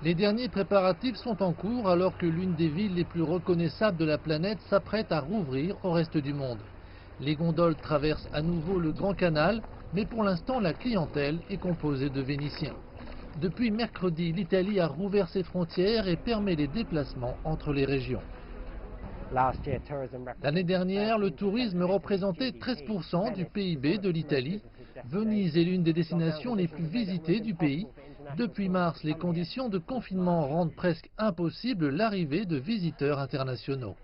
Les derniers préparatifs sont en cours alors que l'une des villes les plus reconnaissables de la planète s'apprête à rouvrir au reste du monde. Les gondoles traversent à nouveau le Grand Canal, mais pour l'instant la clientèle est composée de Vénitiens. Depuis mercredi, l'Italie a rouvert ses frontières et permet les déplacements entre les régions. L'année dernière, le tourisme représentait 13% du PIB de l'Italie. Venise est l'une des destinations les plus visitées du pays. Depuis mars, les conditions de confinement rendent presque impossible l'arrivée de visiteurs internationaux.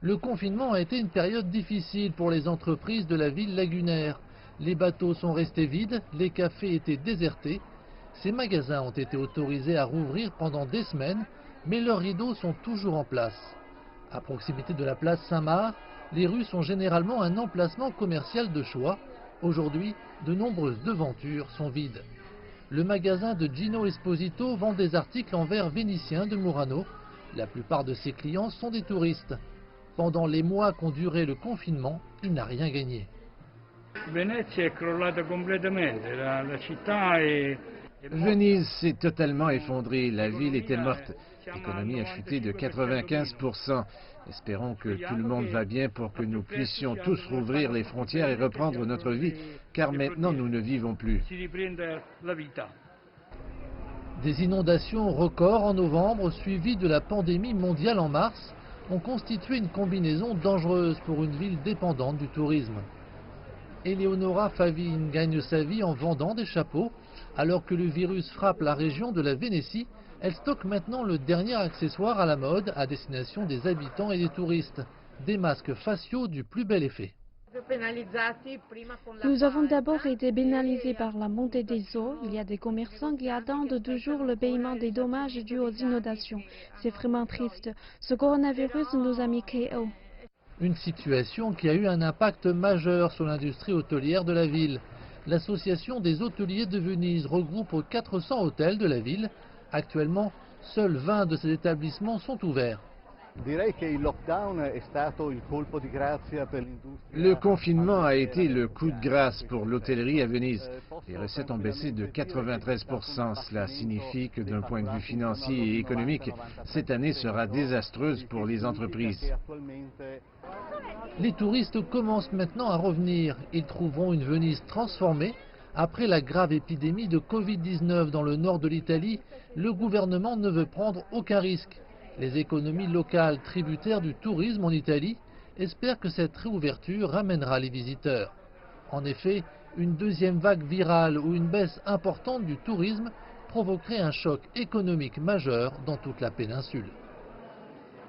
Le confinement a été une période difficile pour les entreprises de la ville lagunaire. Les bateaux sont restés vides, les cafés étaient désertés. Ces magasins ont été autorisés à rouvrir pendant des semaines, mais leurs rideaux sont toujours en place. À proximité de la place Saint-Marc, les rues sont généralement un emplacement commercial de choix. Aujourd'hui, de nombreuses devantures sont vides. Le magasin de Gino Esposito vend des articles en verre vénitien de Murano. La plupart de ses clients sont des touristes. Pendant les mois qu'ont duré le confinement, il n'a rien gagné. Venise s'est totalement effondrée, la ville était morte. L'économie a chuté de 95%. Espérons que tout le monde va bien pour que nous puissions tous rouvrir les frontières et reprendre notre vie, car maintenant nous ne vivons plus. Des inondations records en novembre, suivies de la pandémie mondiale en mars, ont constitué une combinaison dangereuse pour une ville dépendante du tourisme. Eleonora Favin gagne sa vie en vendant des chapeaux. Alors que le virus frappe la région de la Vénétie, elle stocke maintenant le dernier accessoire à la mode à destination des habitants et des touristes. Des masques faciaux du plus bel effet. Nous avons d'abord été pénalisés par la montée des eaux. Il y a des commerçants qui attendent toujours le paiement des dommages dus aux inondations. C'est vraiment triste. Ce coronavirus nous a mis KO. Une situation qui a eu un impact majeur sur l'industrie hôtelière de la ville. L'association des hôteliers de Venise regroupe 400 hôtels de la ville. Actuellement, seuls 20 de ces établissements sont ouverts. Le confinement a été le coup de grâce pour l'hôtellerie à Venise. Les recettes ont baissé de 93%. Cela signifie que d'un point de vue financier et économique, cette année sera désastreuse pour les entreprises. Les touristes commencent maintenant à revenir. Ils trouveront une Venise transformée. Après la grave épidémie de Covid-19 dans le nord de l'Italie, le gouvernement ne veut prendre aucun risque. Les économies locales tributaires du tourisme en Italie espèrent que cette réouverture ramènera les visiteurs. En effet, une deuxième vague virale ou une baisse importante du tourisme provoquerait un choc économique majeur dans toute la péninsule.